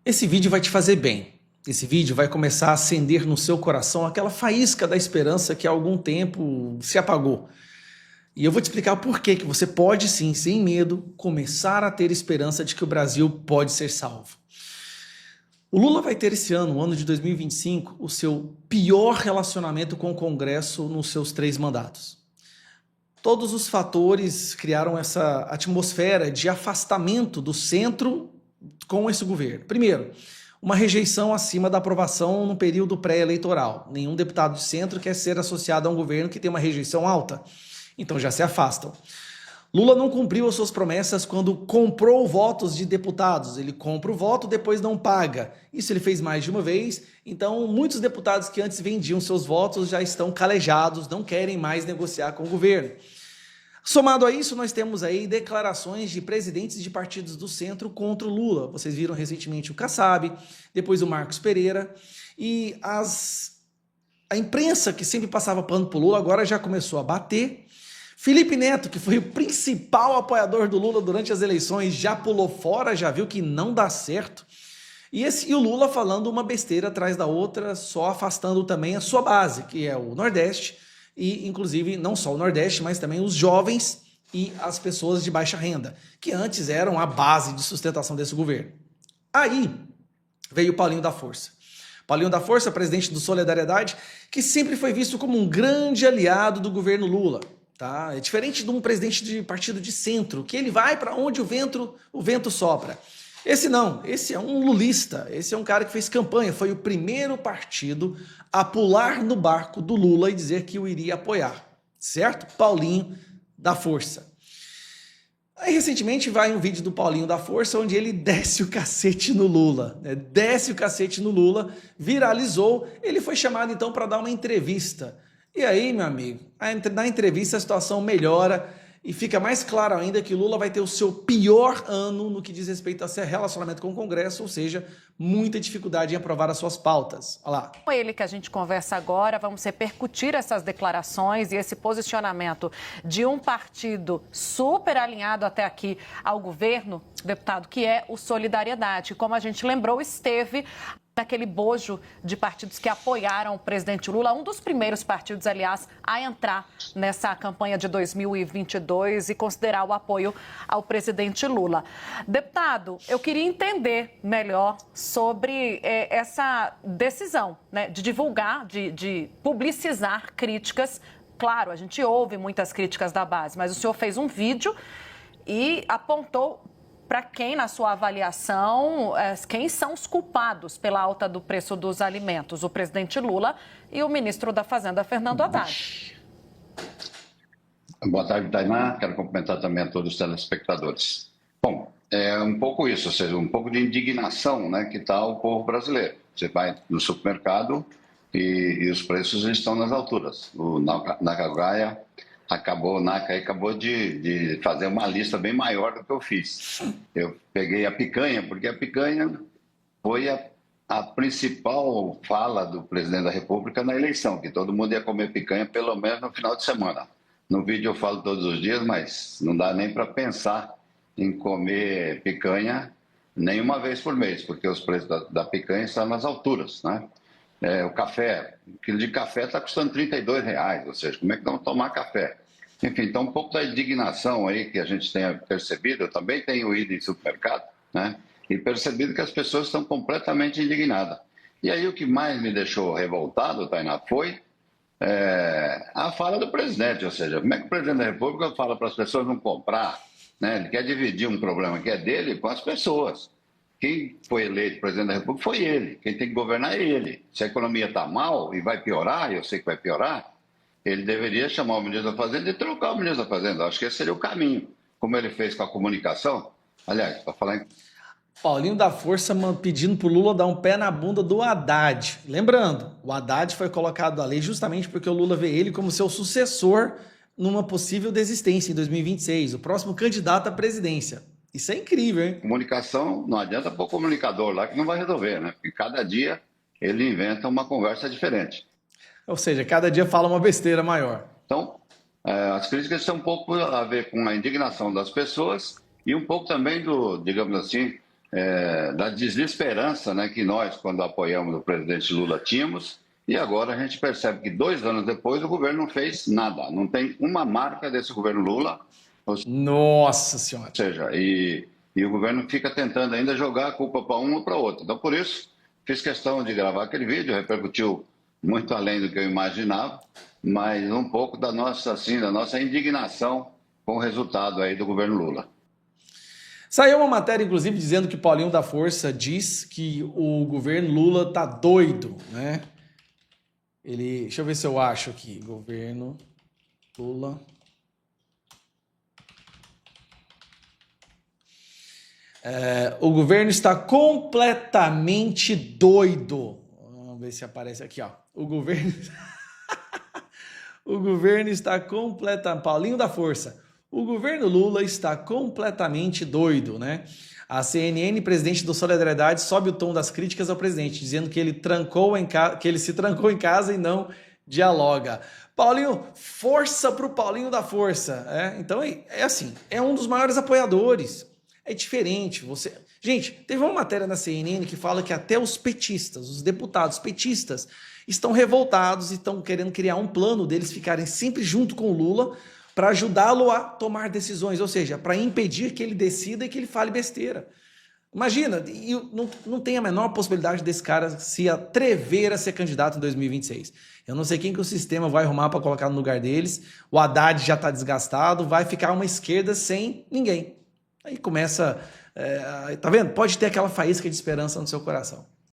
Esse vídeo vai te fazer bem. Esse vídeo vai começar a acender no seu coração aquela faísca da esperança que há algum tempo se apagou. E eu vou te explicar o porquê que você pode sim, sem medo, começar a ter esperança de que o Brasil pode ser salvo. O Lula vai ter esse ano, o ano de 2025, o seu pior relacionamento com o Congresso nos seus 3 mandatos. Todos os fatores criaram essa atmosfera de afastamento do centro com esse governo. Primeiro, uma rejeição acima da aprovação no período pré-eleitoral. Nenhum deputado de centro quer ser associado a um governo que tem uma rejeição alta. Então já se afastam. Lula não cumpriu as suas promessas quando comprou votos de deputados. Ele compra o voto, depois não paga. Isso ele fez mais de uma vez. Então, muitos deputados que antes vendiam seus votos já estão calejados, não querem mais negociar com o governo. Somado a isso, nós temos aí declarações de presidentes de partidos do centro contra o Lula. Vocês viram recentemente o Kassab, depois o Marcos Pereira. E a imprensa, que sempre passava pano pro Lula, agora já começou a bater. Felipe Neto, que foi o principal apoiador do Lula durante as eleições, já pulou fora, já viu que não dá certo. E o Lula falando uma besteira atrás da outra, só afastando também a sua base, que é o Nordeste, e inclusive não só o Nordeste, mas também os jovens e as pessoas de baixa renda, que antes eram a base de sustentação desse governo. Aí veio o Paulinho da Força. Paulinho da Força, presidente do Solidariedade, que sempre foi visto como um grande aliado do governo Lula. Tá? É diferente de um presidente de partido de centro, que ele vai para onde o vento sopra. Esse não, esse é um lulista, esse é um cara que fez campanha, foi o primeiro partido a pular no barco do Lula e dizer que o iria apoiar, certo? Paulinho da Força. Aí recentemente vai um vídeo do Paulinho da Força onde ele desce o cacete no Lula, né? Desce o cacete no Lula, viralizou, ele foi chamado então para dar uma entrevista. E aí, meu amigo, na entrevista a situação melhora e fica mais claro ainda que Lula vai ter o seu pior ano no que diz respeito a seu relacionamento com o Congresso, ou seja, muita dificuldade em aprovar as suas pautas. Olha lá. Com ele que a gente conversa agora, vamos repercutir essas declarações e esse posicionamento de um partido super alinhado até aqui ao governo, deputado, que é o Solidariedade. Como a gente lembrou, esteve naquele bojo de partidos que apoiaram o presidente Lula, um dos primeiros partidos, aliás, a entrar nessa campanha de 2022 e considerar o apoio ao presidente Lula. Deputado, eu queria entender melhor sobre essa decisão, né, de divulgar, de publicizar críticas. Claro, a gente ouve muitas críticas da base, mas o senhor fez um vídeo e apontou para quem, na sua avaliação, quem são os culpados pela alta do preço dos alimentos? O presidente Lula e o ministro da Fazenda, Fernando Haddad. Boa tarde, Tainá. Quero cumprimentar também a todos os telespectadores. Bom, é um pouco isso, ou seja, um pouco de indignação, né, que está o povo brasileiro. Você vai no supermercado e os preços estão nas alturas. O Nakagawa acabou de fazer uma lista bem maior do que eu fiz. Eu peguei a picanha, porque a picanha foi a principal fala do presidente da República na eleição, que todo mundo ia comer picanha pelo menos no final de semana. No vídeo eu falo todos os dias, mas não dá nem para pensar em comer picanha nem uma vez por mês, porque os preços da picanha estão nas alturas, né? O café, um quilo de café está custando R$32, ou seja, como é que vamos tomar café? Enfim, então um pouco da indignação aí que a gente tenha percebido, eu também tenho ido em supermercado, né? E percebido que as pessoas estão completamente indignadas. E aí o que mais me deixou revoltado, Tainá, foi a fala do presidente, ou seja, como é que o presidente da República fala para as pessoas não comprar, né? Ele quer dividir um problema que é dele com as pessoas. Quem foi eleito presidente da República foi ele. Quem tem que governar é ele. Se a economia está mal e vai piorar, eu sei que vai piorar, ele deveria chamar o ministro da Fazenda e trocar o ministro da Fazenda. Acho que esse seria o caminho, como ele fez com a comunicação. Aliás, para falar em... Paulinho da Força pedindo para o Lula dar um pé na bunda do Haddad. Lembrando, o Haddad foi colocado à lei justamente porque o Lula vê ele como seu sucessor numa possível desistência em 2026, o próximo candidato à presidência. Isso é incrível, hein? Comunicação, não adianta pôr comunicador lá que não vai resolver, né? Porque cada dia ele inventa uma conversa diferente. Ou seja, cada dia fala uma besteira maior. Então, as críticas têm um pouco a ver com a indignação das pessoas e um pouco também do, digamos assim, da desesperança, né, que nós, quando apoiamos o presidente Lula, tínhamos, e agora a gente percebe que 2 anos depois o governo não fez nada, não tem uma marca desse governo Lula, ou Nossa Senhora. seja, e o governo fica tentando ainda jogar a culpa para um ou para outro. Então, por isso, fiz questão de gravar aquele vídeo, repercutiu muito além do que eu imaginava, mas um pouco da nossa indignação com o resultado aí do governo Lula. Saiu uma matéria, inclusive, dizendo que Paulinho da Força diz que o governo Lula tá doido, né? Deixa eu ver se eu acho aqui. Governo Lula. O governo está completamente doido. Vamos ver se aparece aqui, ó. O governo... O governo está completamente... Paulinho da Força. O governo Lula está completamente doido, né? A CNN, presidente do Solidariedade, sobe o tom das críticas ao presidente, dizendo que ele se trancou em casa e não dialoga. Paulinho, força pro Paulinho da Força. Então é assim, é um dos maiores apoiadores. É diferente. Gente, teve uma matéria na CNN que fala que até os petistas, os deputados petistas, estão revoltados e estão querendo criar um plano deles ficarem sempre junto com o Lula para ajudá-lo a tomar decisões, ou seja, para impedir que ele decida e que ele fale besteira. Imagina, não tem a menor possibilidade desse cara se atrever a ser candidato em 2026. Eu não sei quem que o sistema vai arrumar para colocar no lugar deles, o Haddad já está desgastado, vai ficar uma esquerda sem ninguém. Aí começa, tá vendo? Pode ter aquela faísca de esperança no seu coração.